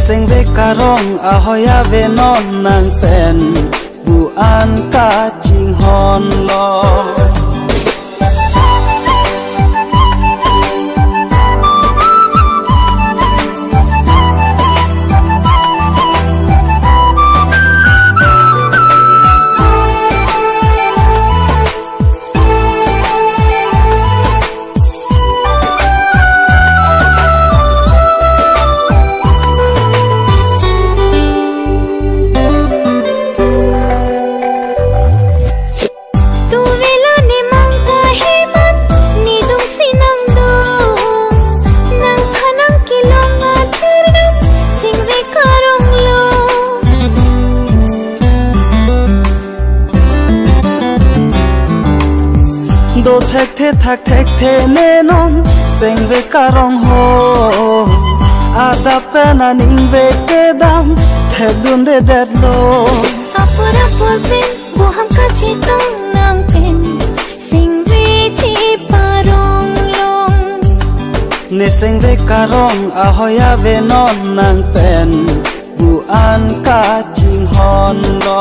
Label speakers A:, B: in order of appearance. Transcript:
A: seng ve karong ahoya ve non nang pen bu an ka ching hon lo do thek the ne non seng ve karong ho ada pena ning ve ke dam thek dun de dat lo
B: apura por pen bo ham ka chi tong nam pen seng ve chi parong long
A: ne seng ve karong ahoya ve non nang pen bu an ka ching hon lo